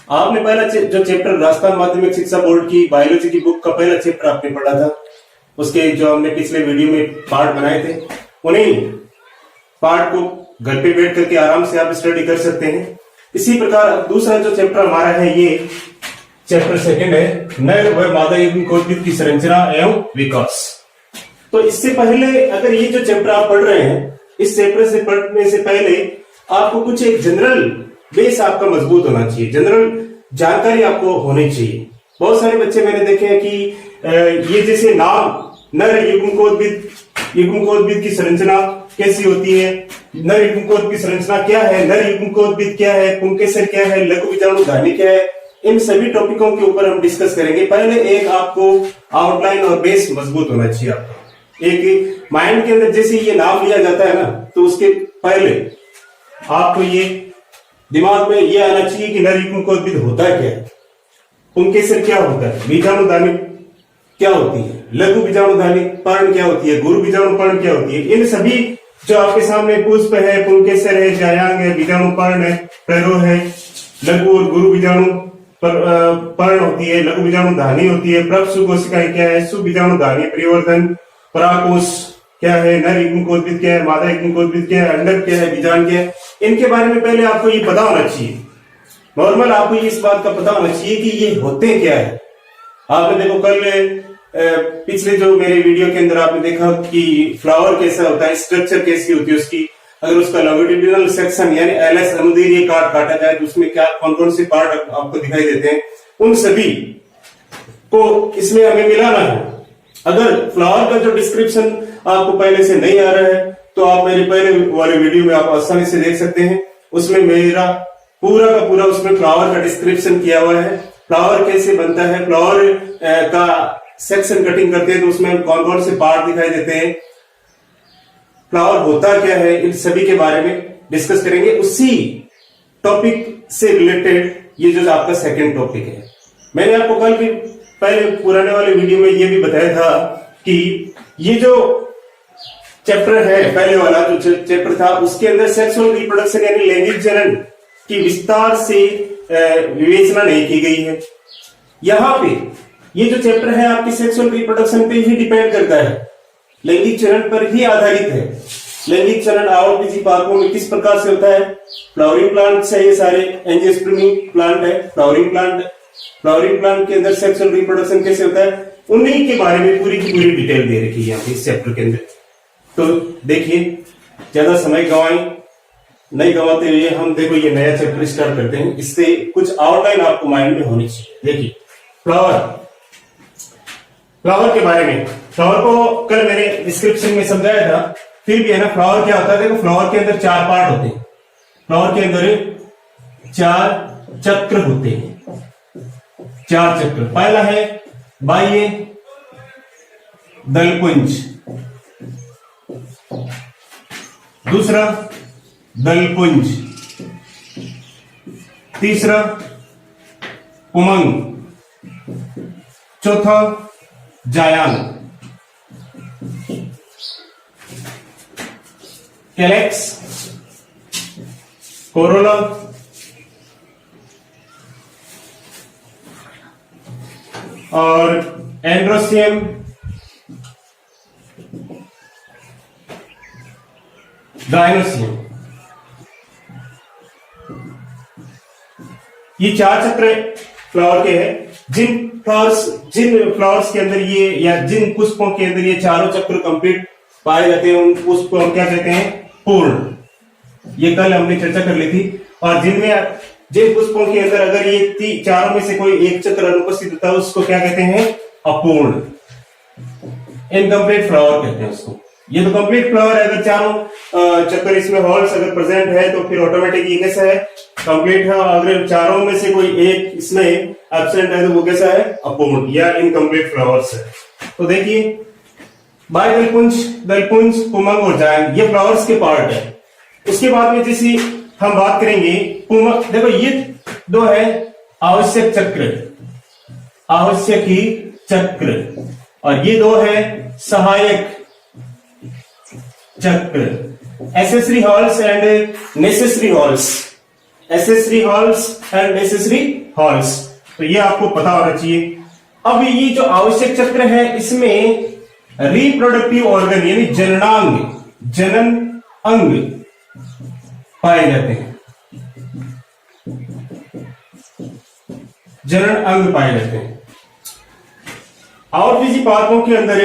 आपने पहला जो चैप्टर राजस्थान माध्यमिक शिक्षा बोर्ड की बायोलॉजी की बुक का पहला चैप्टर आपने पढ़ा था, उसके जो हमने पिछले वीडियो में पार्ट बनाए थे, उन्हीं पार्ट को घर पे बैठ करके आराम से आप स्टडी कर सकते हैं। इसी प्रकार दूसरा जो चैप्टर हमारा है, ये चैप्टर सेकंड है, नर व मादा युग्मकोद्भिद की संरचना एवं विकास। तो इससे पहले अगर ये जो चैप्टर आप पढ़ रहे हैं, इस चैप्टर से पढ़ने से पहले आपको कुछ एक जनरल बेस आपका मजबूत होना चाहिए, जनरल जानकारी आपको होनी चाहिए। बहुत सारे बच्चे मैंने देखे हैं कि ये जैसे नाम नर युग्मकोद्भिद की संरचना कैसी होती है, नर युग्मकोद्भिद की संरचना क्या है, नर युग्मकोद्भिद क्या है, पुंकेसर क्या है, लघु बीजाणु धानी क्या है, इन सभी टॉपिकों के ऊपर हम डिस्कस करेंगे। पहले एक आपको आउटलाइन और बेस मजबूत होना चाहिए आपका। एक माइंड के अंदर जैसे ये नाम लिया जाता है ना, तो उसके पहले आपको ये दिमाग में ये आना चाहिए कि नर युग्मकोद्भिद होता क्या है, पुंकेसर क्या होता है, बीजाणुधानी क्या होती है, लघु बीजाणुधानी पर्ण क्या होती है, गुरु बीजाणु पर्ण क्या होती है। इन सभी जो आपके सामने पुष्प है, पुंकेसर है, जायांग है, बीजाणु पर्ण है, प्ररोह है, लघु और गुरु बीजाणु पर्ण होती है, लघु बीजाणु धानी होती है, प्रक्षु कोशिकाएं क्या है, सुबीजाणु धानी परिवर्तन, पराकोश क्या है, नर युग्मकोद्भिद क्या है, मादा युग्मकोद्भिद क्या है, अंडक क्या है, बीजांड क्या है, इनके बारे में पहले आपको ये पता होना चाहिए। नॉर्मल आपको इस बात का पता होना चाहिए कि ये होते क्या है। आपने देखो कल पिछले जो मेरे वीडियो के अंदर आपने देखा कि फ्लावर कैसा होता है, स्ट्रक्चर कैसी होती है उसकी, अगर उसका लॉन्गिट्यूडिनल सेक्शन यानी एलएस अनुदैर्घ्य काटा जाए तो उसमें क्या कौन कौन से पार्ट आपको दिखाई देते हैं, उन सभी को इसमें हमें मिलाना है। अगर फ्लावर का जो डिस्क्रिप्शन आपको पहले से नहीं आ रहा है तो आप मेरे पहले वाले वीडियो में आप आसानी से देख सकते हैं, उसमें मेरा पूरा का पूरा उसमें फ्लावर का डिस्क्रिप्शन किया हुआ है। फ्लावर कैसे बनता है, फ्लावर का सेक्शन कटिंग करते हैं तो उसमें कौन कौन से पार्ट दिखाई देते हैं, फ्लावर होता क्या है, इन सभी के बारे में डिस्कस करेंगे। उसी टॉपिक से रिलेटेड ये जो आपका सेकंड टॉपिक है। मैंने आपको कल भी पहले पुराने वाले वीडियो में ये भी बताया था कि ये जो चैप्टर है, पहले वाला जो चैप्टर था, उसके अंदर सेक्सुअल रिप्रोडक्शन यानी लैंगिक जनन की विस्तार से विवेचना नहीं की गई है। यहाँ पे ये जो चैप्टर है आपकी सेक्सुअल रिप्रोडक्शन पे ही डिपेंड करता है, लैंगिक चरण पर ही आधारित है। लैंगिक चरण आवृत्ति पार्कों में किस प्रकार से होता है, फ्लावरिंग प्लांट से ये सारे एंजियोस्पर्मी प्लांट है, फ्लावरिंग प्लांट के अंदर सेक्सुअल रिप्रोडक्शन कैसे होता है, उन्हीं के बारे में पूरी की पूरी डिटेल दे रखी है यहाँ पे इस चैप्टर के अंदर। तो देखिए, ज्यादा समय नहीं गंवाते हुए हम देखो ये नया चैप्टर स्टार्ट करते हैं। इससे कुछ आउटलाइन आपको माइंड में होनी चाहिए। देखिए फ्लावर के बारे में, फ्लावर को कल मैंने डिस्क्रिप्शन में समझाया था, फिर भी है ना, फ्लावर क्या होता है। देखो फ्लावर के अंदर 4 पार्ट होते हैं, फ्लावर के अंदर 4 चक्र होते हैं, 4 चक्र। पहला है बाह्य दलपुंज, दूसरा दलपुंज, तीसरा उमंग, चौथा जायांग, कैलेक्स, कोरोला, और एंड्रोसियम, गायनोसियम। ये 4 चक्र फ्लावर के हैं। जिन फ्लावर्स के अंदर ये, या जिन पुष्पों के अंदर ये चारों चक्र कंप्लीट पाए जाते हैं, उन पुष्प को हम क्या कहते हैं, पूर्ण। ये कल हमने चर्चा कर ली थी। और जिन पुष्पों के अंदर अगर ये चारों में से कोई एक चक्र अनुपस्थित होता है, उसको क्या कहते हैं, अपूर्ण, इनकम्प्लीट फ्लावर कहते हैं उसको। ये तो कंप्लीट फ्लावर है, अगर चारों चक्कर इसमें हॉल्स अगर प्रेजेंट है तो फिर ऑटोमेटिक ये कैसा है, कंप्लीट है। अगर चारों में से कोई एक इसमें एब्सेंट है तो वो कैसा है, अपूर्ण या इनकम्प्लीट फ्लावर्स है। तो देखिए बाह्य दलपुंज, पुमंग और जायांग, ये फ्लावर्स के पार्ट है। उसके बाद में जैसे हम बात करेंगे पुमंग, देखो ये 2 है आवश्यक ही चक्र, और ये 2 है सहायक चक्र, accessory halls and necessary halls. Accessory halls and necessary halls, तो ये आपको पता होना चाहिए। अब ये जो आवश्यक चक्र है इसमें रिप्रोडक्टिव ऑर्गन यानी जननांग, जनन अंग पाए जाते हैं, जनन अंग पाए जाते हैं। और किसी पादपों के अंदर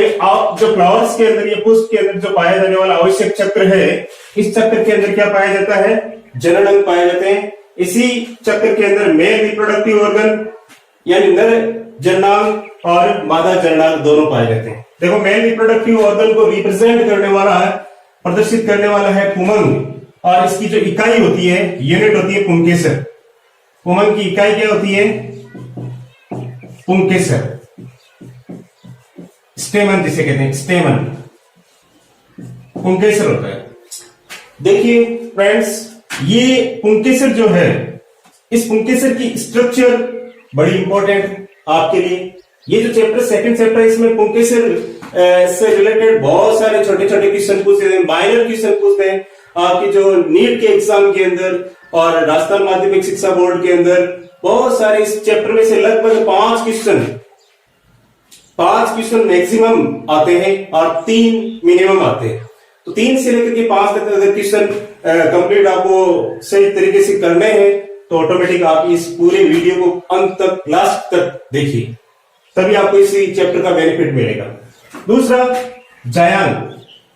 जो फ्लावर्स के अंदर या पुष्प के अंदर जो पाया जाने वाला आवश्यक चक्र है, इस चक्र के अंदर क्या पाया जाता है? जनन अंग पाए जाते हैं। इसी चक्र के अंदर मेल रिप्रोडक्टिव ऑर्गन यानी नर जननांग और मादा जननांग दोनों पाए जाते हैं। देखो, मेल रिप्रोडक्टिव ऑर्गन को रिप्रेजेंट करने वाला है, प्रदर्शित करने वाला है पुमंग, और इसकी जो इकाई होती है, यूनिट होती है पुंकेसर। पुमंग की इकाई क्या होती है? पुंकेसर, स्टेमन जिसे कहते हैं, स्टेमन पुंकेसर होता है। देखिए फ्रेंड्स, ये पुंकेसर जो है, इस पुंकेसर की स्ट्रक्चर बड़ी इंपॉर्टेंट आपके लिए। ये जो चैप्टर, सेकंड चैप्टर, इसमें पुंकेसर से रिलेटेड बहुत सारे छोटे छोटे क्वेश्चन पूछते हैं, माइनर क्वेश्चन पूछते हैं आपके जो नीट के एग्जाम के अंदर और राजस्थान माध्यमिक शिक्षा बोर्ड के अंदर। बहुत सारे इस चैप्टर में से लगभग 5 क्वेश्चन मैक्सिमम आते हैं और 3 मिनिमम आते हैं। तो 3 से लेकर के 5 तक अगर क्वेश्चन कंप्लीट आपको सही तरीके से करने हैं तो ऑटोमेटिक आप इस पूरे वीडियो को अंत तक, लास्ट तक देखिए, तभी आपको इसी चैप्टर का बेनिफिट मिलेगा। दूसरा, जायांग।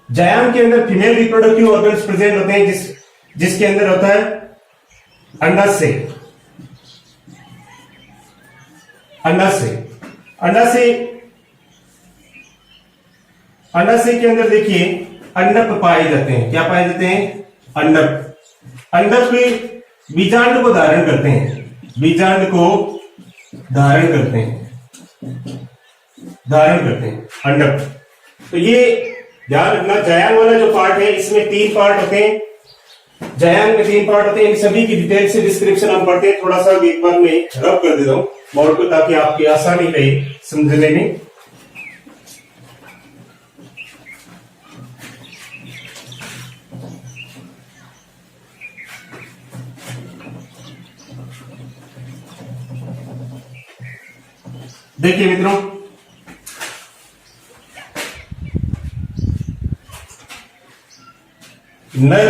जायांग के अंदर फीमेल रिप्रोडक्टिव ऑर्गन्स प्रेजेंट होते हैं, जिसके अंदर होता है अंडाशय। अंडाशय के अंदर देखिए अंडक पाए जाते हैं। क्या पाए जाते हैं? अंडक बीजांड को धारण करते हैं, अंडक। तो ये ध्यान रखना, जायांग वाला जो पार्ट है इसमें 3 पार्ट होते हैं। जायांग में 3 पार्ट होते हैं। इन सभी की डिटेल से डिस्क्रिप्शन हम पढ़ते हैं। थोड़ा सा एक बार मैं रब कर देता हूं बोर्ड को, ताकि आपकी आसानी रहे समझने में। देखिए मित्रों, नर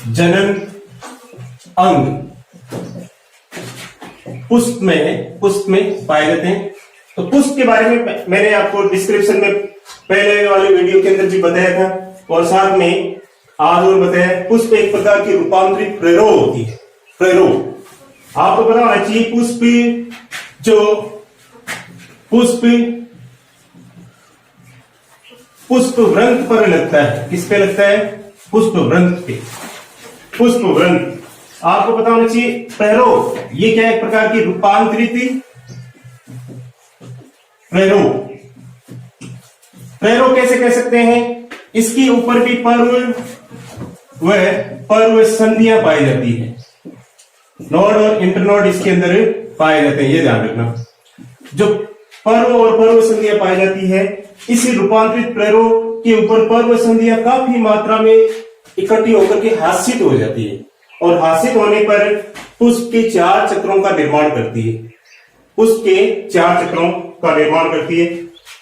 जनन अंग पुष्प में पाए जाते हैं। तो पुष्प के बारे में मैंने आपको डिस्क्रिप्शन में पहले वाले वीडियो के अंदर भी बताया था, और साथ में आज और बताया। पुष्प एक प्रकार की रूपांतरित प्रेरो होती है। प्रेरो आपको पता होना चाहिए। पुष्प व्रंत पर लगता है। किस पे लगता है? पुष्प व्रंत पे। पुष्प व्रंत आपको पता होना चाहिए। प्रेरो ये क्या है? एक प्रकार की रूपांतरित प्रेरो कैसे कह सकते हैं? इसके ऊपर भी पर्व संधियां पाई जाती है। नोड और इंटरनोड इसके अंदर पाए जाते हैं, ये ध्यान रखना। जो पर्व और पर्व संधियां पाई जाती है, इसी रूपांतरित प्रेरो के ऊपर पर्व संधियां काफी मात्रा में इकट्ठी होकर के हासित हो जाती है, और हासित होने पर पुष्प के 4 चक्रों का निर्माण करती है।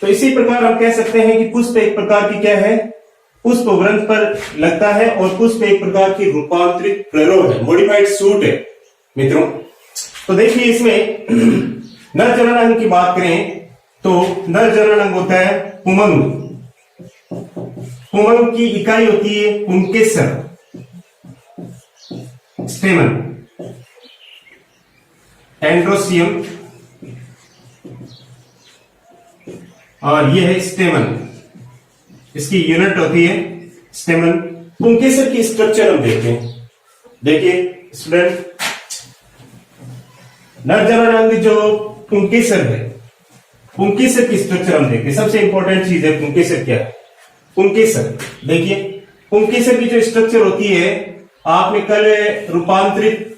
तो इसी प्रकार हम कह सकते हैं कि पुष्प एक प्रकार की क्या है? पुष्प व्रंत पर लगता है, और पुष्प एक प्रकार की रूपांतरित प्रेरो है, मॉडिफाइड सूट है मित्रों। तो देखिए, इसमें नर जनन अंग की बात करें तो नर जनन अंग होता है पुमंग। पुमंग की इकाई होती है पुंकेसर, स्टेमन, एंड्रोसियम, और यह है स्टेमन। इसकी यूनिट होती है स्टेमन। पुंकेसर की स्ट्रक्चर हम देखते हैं। देखिए स्टूडेंट, नर जनन अंग जो पुंकेसर है, पुंकेसर की स्ट्रक्चर हम देखते हैं। सबसे इंपॉर्टेंट चीज है पुंकेसर क्या है? पुंकेसर देखिए, पुंकेसर की जो स्ट्रक्चर होती है, आपने कल रूपांतरित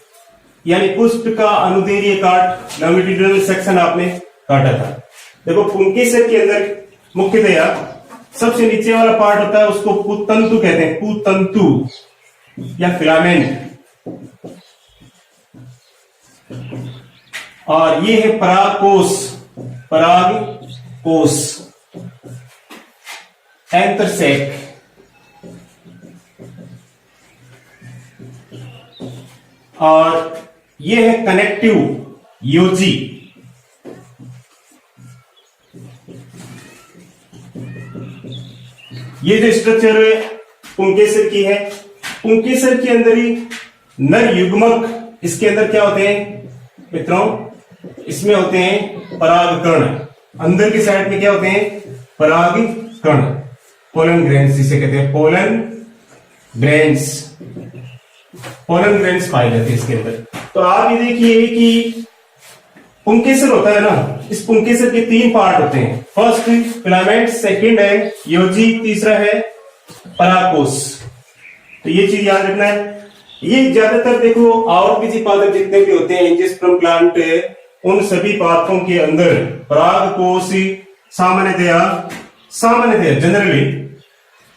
यानी पुष्प का अनुदैर्घ्य काट, लॉन्गिट्यूडिनल सेक्शन आपने काटा था। देखो, पुंकेसर के अंदर मुख्यतया सबसे नीचे वाला पार्ट होता है, उसको पुतंतु कहते हैं। पुतंतु या फिलामेंट, और ये है परागकोश, परागकोश एंथ्रसेक। और ये है कनेक्टिव योजी। ये जो स्ट्रक्चर है पुंकेसर की है, पुंकेसर के अंदर ही नर युग्मक, इसके अंदर क्या होते हैं मित्रों, इसमें होते हैं परागकण। अंदर की साइड में क्या होते हैं, परागकण, पोलन ग्रेन्स जिसे कहते हैं, पोलन ग्रेन्स, पोलन ग्रेन्स पाए जाते हैं इसके अंदर। तो आप ये देखिए कि पुंकेसर होता है ना, इस पुंकेसर के 3 पार्ट होते हैं। फर्स्ट फिलामेंट, सेकंड है योजी, तीसरा है परागकोश। तो ये चीज याद रखना है। ये ज्यादातर देखो आवृत्ति पादप जितने भी होते हैं एंजियोस्पर्म प्लांट, उन सभी पादपों के अंदर परागकोश सामान्यतया जनरली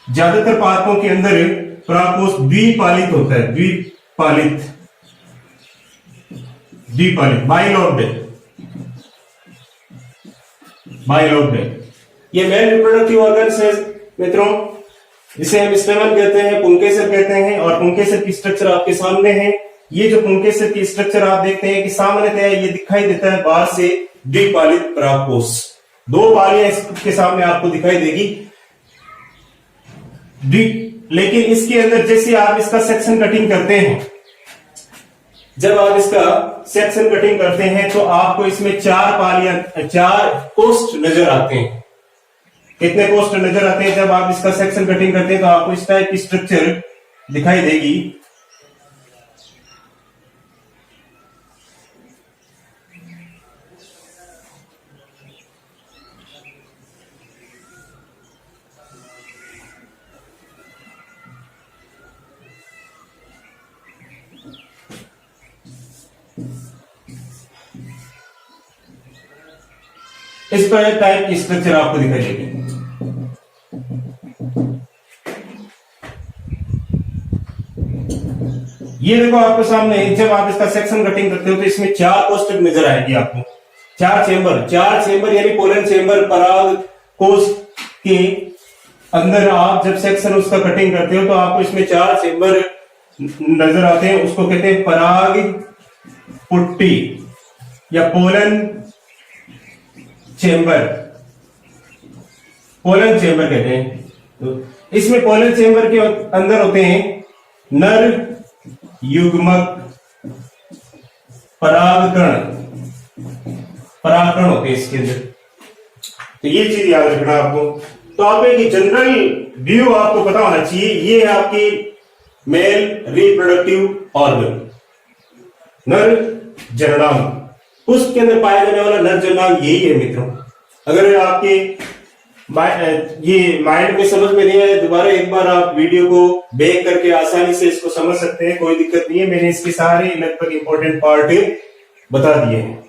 ज्यादातर पादपों के अंदर परागकोश द्विपालित होता है, द्विपालित, बाइलोब्ड। ये मेल रिप्रोडक्टिव ऑर्गन्स है मित्रों, जिसे हम स्टेमन कहते हैं, पुंकेसर कहते हैं। और पुंकेसर की स्ट्रक्चर आपके सामने है। ये जो पुंकेसर की स्ट्रक्चर आप देखते हैं कि सामान्यतः ये दिखाई देता है बाहर से द्विपालित परागकोश, 2 पालियां इसके सामने आपको दिखाई देगी, लेकिन इसके अंदर जैसे आप इसका सेक्शन कटिंग करते हैं, जब आप इसका सेक्शन कटिंग करते हैं तो आपको इसमें 4 कोष्ठ नजर आते हैं। कितने कोष्ठ नजर आते हैं जब आप इसका सेक्शन कटिंग करते हैं? तो आपको इस टाइप की स्ट्रक्चर दिखाई देगी। इस पर टाइप की स्ट्रक्चर आपको दिखाई देगी। ये देखो आपके सामने, जब आप इसका सेक्शन कटिंग करते हो तो इसमें 4 कोष्ठक नजर आएगी आपको, 4 चेंबर यानी पोलन चेंबर। पराग कोश के अंदर आप जब सेक्शन उसका कटिंग करते हो तो आपको इसमें 4 चेंबर नजर आते हैं। उसको कहते हैं पराग पुट्टी या पोलन चेंबर, पोलन चेंबर कहते हैं। तो इसमें पोलन चेंबर के अंदर होते हैं नर युग्मक, परागकण होते हैं इसके अंदर। तो ये चीज याद रखना आपको। तो आप एक जनरल व्यू आपको पता होना चाहिए। ये है आपकी मेल रिप्रोडक्टिव ऑर्गन, नर जननांग। पुष्प के अंदर पाया जाने वाला नर जननांग यही है मित्रों। अगर आपके ये माइंड में समझ में नहीं आया, दोबारा एक बार आप वीडियो को बैक करके आसानी से इसको समझ सकते हैं, कोई दिक्कत नहीं है। मैंने इसके सारे लगभग इंपॉर्टेंट पार्ट बता दिए हैं।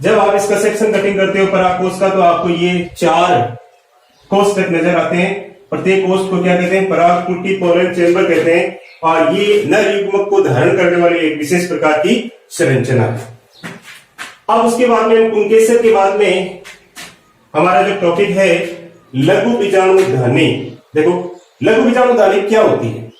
जब आप इसका सेक्शन कटिंग करते हो परागकोश का, तो आपको ये 4 कोष तक नजर आते हैं। प्रत्येक कोष को क्या कहते हैं? परागपुटी, पोलन चेंबर कहते हैं। और ये नर युग्मक को धारण करने वाली एक विशेष प्रकार की संरचना है। अब उसके बाद में पुंकेसर के बाद में हमारा जो टॉपिक है लघु बीजाणुधानी। देखो लघु बीजाणुधानी क्या होती है,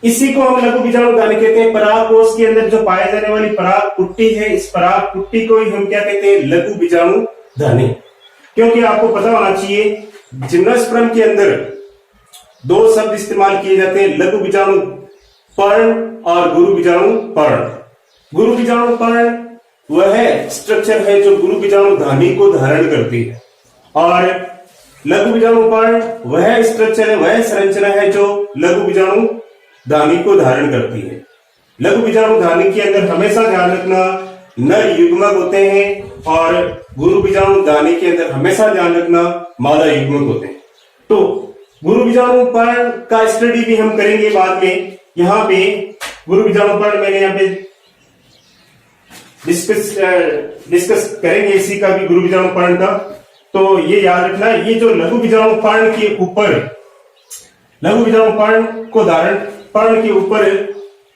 इसी को हम लघु बीजाणुधानी कहते हैं। परागकोश के अंदर जो पाए जाने वाली पराग पुट्टी है, इस पराग पुट्टी को ही हम क्या कहते हैं? लघु बीजाणुधानी। क्योंकि आपको पता होना चाहिए जिम्नोस्पर्म के अंदर 2 शब्द इस्तेमाल किए जाते हैं, लघु बीजाणु पर्ण और गुरु बीजाणु पर्ण। गुरु बीजाणु पर्ण वह स्ट्रक्चर है जो गुरु बीजाणुधानी को धारण करती है, और लघु बीजाणुपर्ण वह स्ट्रक्चर है, वह संरचना है जो लघु बीजाणुधानी को धारण करती है। लघु बीजाणुधानी के अंदर हमेशा ध्यान रखना नर युग्मक होते हैं, और गुरु बीजाणुधानी के अंदर हमेशा ध्यान रखना मादा युग्मक होते हैं। तो गुरु बीजाणुपर्ण का स्टडी भी हम करेंगे बाद में। यहाँ पे गुरु बीजाणुपर्ण मैंने यहाँ पे डिस्कस करेंगे इसी का भी, गुरु बीजाणुपर्ण का। तो ये याद रखना, ये जो लघु बीजाणुपर्ण के ऊपर, लघु बीजाणुपर्ण को धारण, पर्ण के ऊपर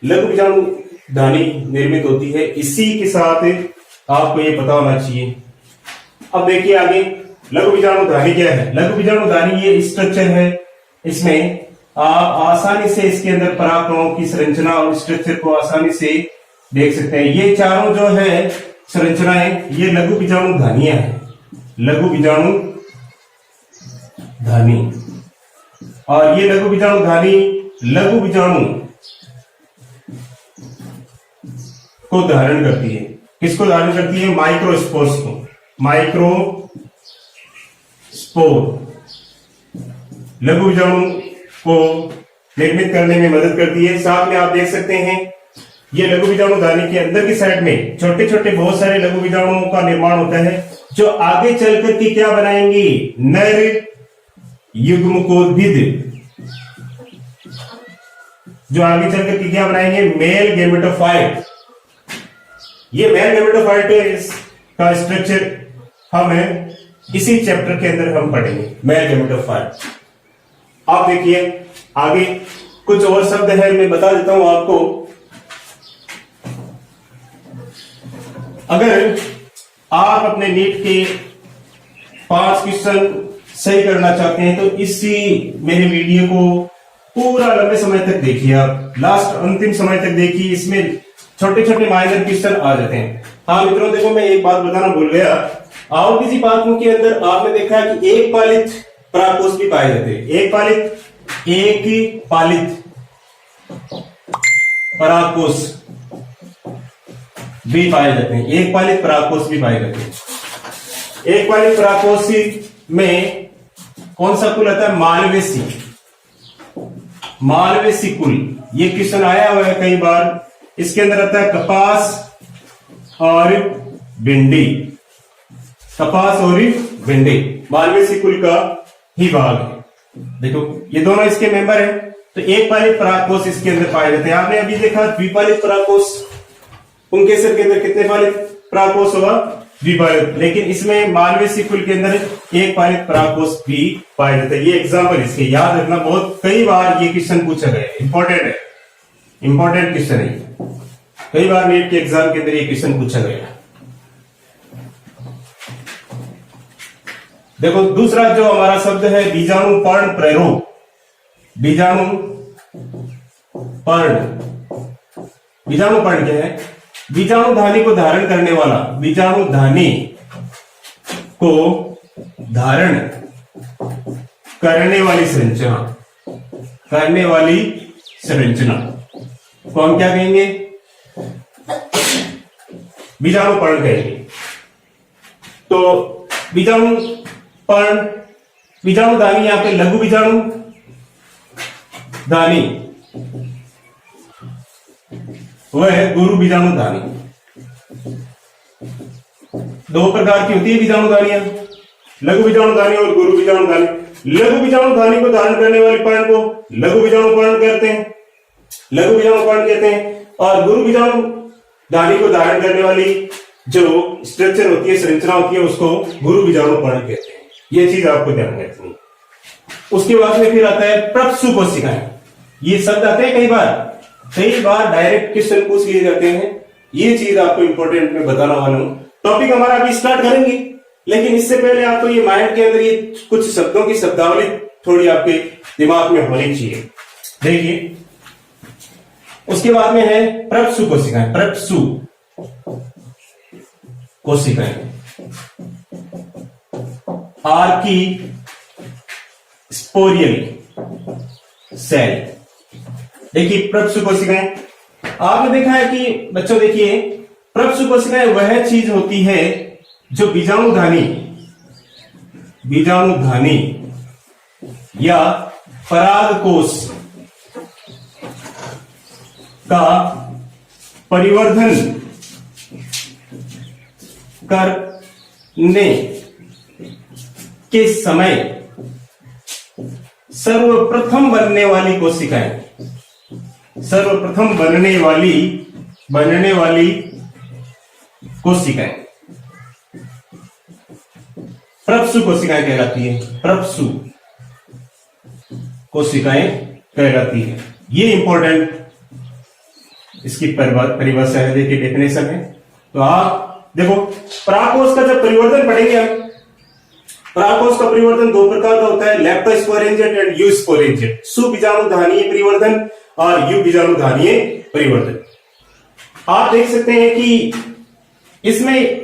लघु बीजाणु धानी निर्मित होती है। इसी के साथ आपको ये पता होना चाहिए। अब देखिए आगे, लघु बीजाणु धानी क्या है? लघु बीजाणु धानी ये स्ट्रक्चर है, इसमें आप आसानी से इसके अंदर परागकणों की संरचना और स्ट्रक्चर को आसानी से देख सकते हैं। ये चारों जो है संरचनाएं, ये लघु बीजाणु धानियां हैं, लघु बीजाणु धानी। और ये लघु बीजाणु धानी लघु बीजाणु को धारण करती है। किसको धारण करती है? माइक्रोस्पोर्स को, माइक्रोस्पोर लघु बीजाणु को निर्मित करने में मदद करती है। साथ में आप देख सकते हैं ये लघु बीजाणु धानी के अंदर की साइड में छोटे छोटे बहुत सारे लघु बीजाणुओं का निर्माण होता है, जो आगे चलकर के क्या बनाएंगी? नर युग्मकोद्भिद, जो आगे चलकर के क्या बनाएंगे? Male gametophyte. ये मेल गैमेटोफाइट का स्ट्रक्चर हम इसी चैप्टर के अंदर हम पढ़ेंगे, मेल गैमेटोफाइट। आप देखिए आगे कुछ और शब्द है, मैं बता देता हूं आपको। अगर आप अपने नीट के 5 क्वेश्चन सही करना चाहते हैं तो इसी मेरे वीडियो को पूरा लंबे समय तक देखिए, आप लास्ट अंतिम समय तक देखिए। इसमें छोटे छोटे माइनर क्वेश्चन आ जाते हैं। हाँ मित्रों, देखो मैं एक बात बताना भूल गया। और किसी पादपों के अंदर आपने देखा कि एक पालित परागकोश भी पाए जाते हैं। एक पालित परागकोश भी पाए जाते हैं। एक पालित परागकोश भी पाए जाते हैं। एक पालित परागकोश में कौन सा कुल आता है? मालवेसी, मालवेसी कुल। ये क्वेश्चन आया हुआ है कई बार। इसके अंदर आता है कपास और भिंडी, कपास और भिंडी मालवेसी कुल का ही भाग है। देखो ये दोनों इसके मेंबर हैं। तो एक पालित परागकोश इसके अंदर पाए जाते हैं। आपने अभी देखा द्विपालित परागकोश, पुंकेसर के अंदर कितने पालित परागकोश होगा? द्विपालित। लेकिन इसमें मालवेसी कुल के अंदर एक पालित परागकोश भी पाए जाते हैं। ये एग्जाम्पल इसके याद रखना, बहुत कई बार ये क्वेश्चन पूछा गया है, इंपॉर्टेंट है, इंपॉर्टेंट क्वेश्चन है। कई बार नीट के एग्जाम के अंदर ये क्वेश्चन पूछा गया। देखो दूसरा जो हमारा शब्द है बीजाणु पर्ण प्ररोग। बीजाणु पर्ण, बीजाणु पर्ण क्या है? बीजाणु धानी को धारण करने वाला, बीजाणु धानी को धारण करने वाली संरचना, करने वाली संरचना को हम क्या कहेंगे? बीजाणु पर्ण कहेंगे। तो बीजाणु पर्ण, बीजाणु धानी, यहां पे लघु बीजाणु धानी, वह है गुरु बीजाणु धानी। दो प्रकार की होती है बीजाणु धानियां, लघु बीजाणु धानी और गुरु बीजाणु धानी। लघु बीजाणु धानी को धारण करने वाले पर्ण को लघु बीजाणु पर्ण कहते हैं, लघु बीजाणु पर्ण कहते हैं। और गुरु बीजाणु धानी को धारण करने वाली जो स्ट्रक्चर होती है, संरचना होती है, उसको गुरु बीजाणु पर्ण कहते हैं। ये चीज आपको ध्यान रखनी। उसके बाद में फिर आता है प्रपसु कोशिकाएं। ये शब्द आते हैं कई बार डायरेक्ट क्वेश्चन पूछ लिए जाते हैं। ये चीज आपको इंपॉर्टेंट में बताना वाला हूं। टॉपिक हमारा अभी स्टार्ट करेंगे, लेकिन इससे पहले आपको ये माइंड के अंदर ये कुछ शब्दों की शब्दावली थोड़ी आपके दिमाग में होनी चाहिए। देखिए उसके बाद में है प्रपसु कोशिकाएं। प्रपसु कोशिकाएं, आर्की स्पोरियल सेल। देखिए प्रपसु कोशिकाएं, आपने देखा है कि बच्चों देखिए प्रपसु कोशिकाएं वह चीज होती है जो बीजाणु धानी या परागकोश का परिवर्धन करने के समय सर्वप्रथम बनने वाली कोशिकाएं, सर्वप्रथम बनने वाली कोशिकाएं प्रपसु कोशिकाएं कहलाती है। प्रपसु कोशिकाएं कहलाती है। ये इंपॉर्टेंट इसकी परिभाषा है, देखिए डेफिनेशन है। तो आप देखो परागकोश का जब परिवर्तन पढ़ेंगे हम, परागकोश का परिवर्तन दो प्रकार का होता है, लेप्टोस्पोरेंजिएट एंड यूस्पोरेंजिएट, सुबीजाणुधानीय परिवर्तन और युबीजाणुधानीय परिवर्तन। आप देख सकते हैं कि इसमें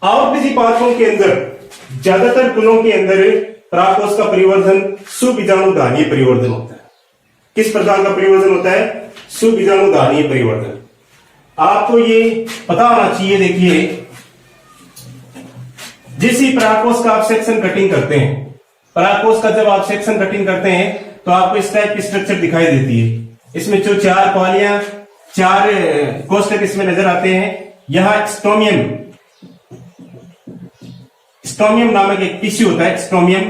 आवृत्ति पात्रों के अंदर ज्यादातर गुणों के अंदर परागकोश का परिवर्तन सुबीजाणुधानीय परिवर्तन होता है। किस प्रकार का परिवर्तन होता है? सुबीजाणुधानीय परिवर्तन। आपको ये पता होना चाहिए। देखिए जिस ही परागकोश का आप सेक्शन कटिंग करते हैं, परागकोश का जब आप सेक्शन कटिंग करते हैं तो आपको इस टाइप की स्ट्रक्चर दिखाई देती है। इसमें जो चार पालियां, चार कोष्ठक इसमें नजर आते हैं। यहां स्टोमियम नामक एक टिश्यू होता है, स्टोमियम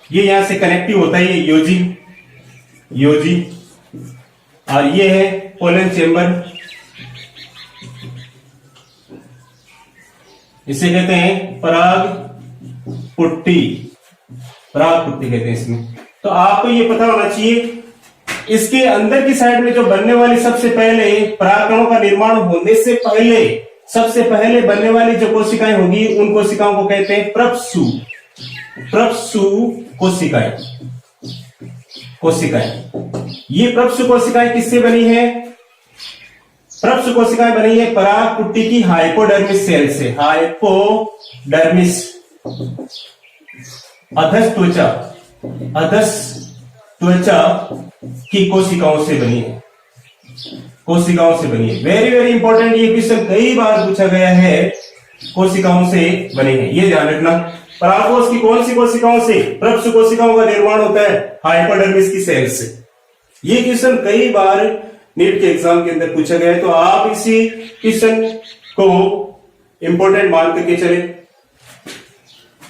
ये यहां से कनेक्टिव होता है, ये योजी और ये है पोलन चेंबर, इसे कहते हैं पराग पुट्टी कहते हैं इसमें। तो आपको ये पता होना चाहिए इसके अंदर की साइड में जो बनने वाली सबसे पहले परागकणों का निर्माण होने से पहले सबसे पहले बनने वाली जो कोशिकाएं होंगी उन कोशिकाओं को कहते हैं प्रप्सु कोशिकाएं। ये प्रप्सु कोशिकाएं किससे बनी है? प्रप्सु कोशिकाएं बनी है पराग पुट्टी की हाइपोडर्मिस सेल से। हाइपोडर्मिस अधस त्वचा की कोशिकाओं से बनी है, वेरी वेरी इंपॉर्टेंट। ये क्वेश्चन कई बार पूछा गया है, कोशिकाओं से बने हैं, ये ध्यान रखना। परागकोश की कौन सी कोशिकाओं से? प्रप्सु कोशिकाओं का निर्माण होता है हाइपोडर्मिस की सेल से। ये क्वेश्चन कई बार नीट के एग्जाम के अंदर पूछा गया है, तो आप इसी क्वेश्चन को इंपॉर्टेंट मान करके चले।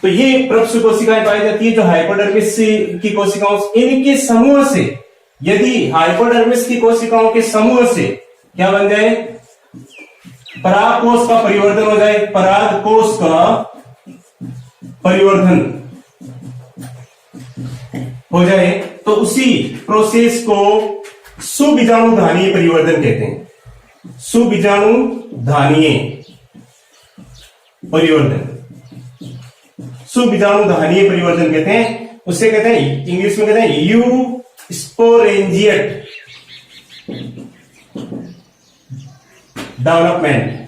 तो ये प्रप्सु कोशिकाएं पाई जाती है जो हाइपोडर्मिस की कोशिकाओं से, इनके समूह से, यदि हाइपोडर्मिस की कोशिकाओं के समूह से क्या बन जाए? परागकोश का परिवर्तन हो जाए, परागकोश का परिवर्तन हो जाए तो उसी प्रोसेस को सुबीजाणुधानीय परिवर्तन कहते हैं। सुबीजाणुधानीय परिवर्तन कहते हैं। उससे कहते हैं इंग्लिश में कहते हैं यूस्पोरेंजिएट डेवलपमेंट।